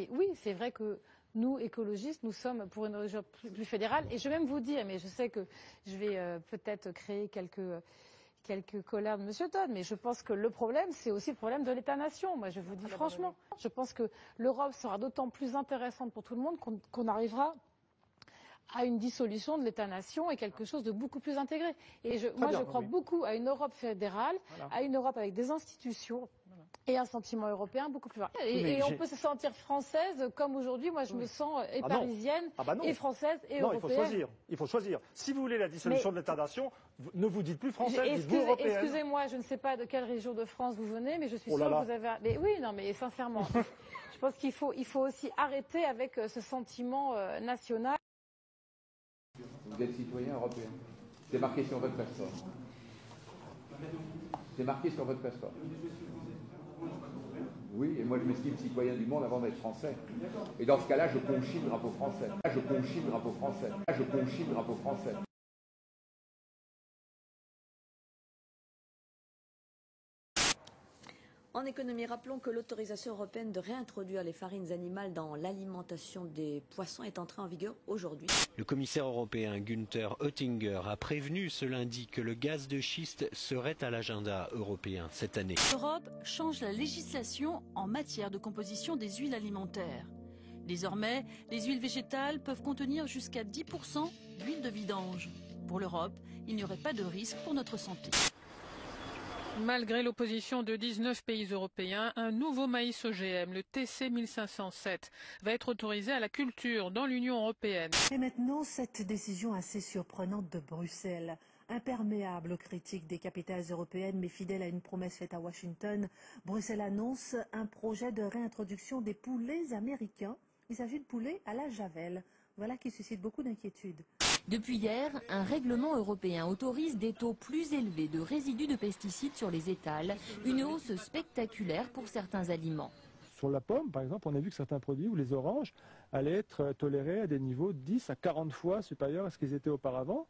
Et oui, c'est vrai que nous, écologistes, nous sommes pour une Europe plus fédérale. Et je vais même vous dire, mais je sais que je vais peut-être créer quelques colères de M. Todd, mais je pense que le problème, c'est aussi le problème de l'État-nation. Moi, je vous dis franchement, je pense que l'Europe sera d'autant plus intéressante pour tout le monde qu'on arrivera à une dissolution de l'État-nation et quelque chose de beaucoup plus intégré. Et je crois beaucoup à une Europe fédérale, à une Europe avec des institutions et un sentiment européen beaucoup plus fort. Et on peut se sentir française comme aujourd'hui, moi je me sens et parisienne, et française, et européenne. Il faut choisir. Si vous voulez la dissolution de l'État-nation, ne vous dites plus française, dites-vous européenne. Excusez-moi, je ne sais pas de quelle région de France vous venez, mais je suis sûre que vous avez... Mais oui, non, mais sincèrement, je pense qu'il faut aussi arrêter avec ce sentiment national. Vous êtes citoyen européen. C'est marqué sur votre passeport. C'est marqué sur votre passeport. Oui, et moi je m'estime citoyen du monde avant d'être français. Et dans ce cas-là, je conchis le drapeau français. Là, je conchis le drapeau français. Là, je conchis le drapeau français. En économie, rappelons que l'autorisation européenne de réintroduire les farines animales dans l'alimentation des poissons est entrée en vigueur aujourd'hui. Le commissaire européen Günther Oettinger a prévenu ce lundi que le gaz de schiste serait à l'agenda européen cette année. L'Europe change la législation en matière de composition des huiles alimentaires. Désormais, les huiles végétales peuvent contenir jusqu'à 10% d'huile de vidange. Pour l'Europe, il n'y aurait pas de risque pour notre santé. Malgré l'opposition de 19 pays européens, un nouveau maïs OGM, le TC 1507, va être autorisé à la culture dans l'Union européenne. Et maintenant, cette décision assez surprenante de Bruxelles. Imperméable aux critiques des capitales européennes, mais fidèle à une promesse faite à Washington, Bruxelles annonce un projet de réintroduction des poulets américains. Il s'agit de poulets à la javel. Voilà qui suscite beaucoup d'inquiétudes. Depuis hier, un règlement européen autorise des taux plus élevés de résidus de pesticides sur les étals, une hausse spectaculaire pour certains aliments. Sur la pomme, par exemple, on a vu que certains produits, ou les oranges, allaient être tolérés à des niveaux 10 à 40 fois supérieurs à ce qu'ils étaient auparavant.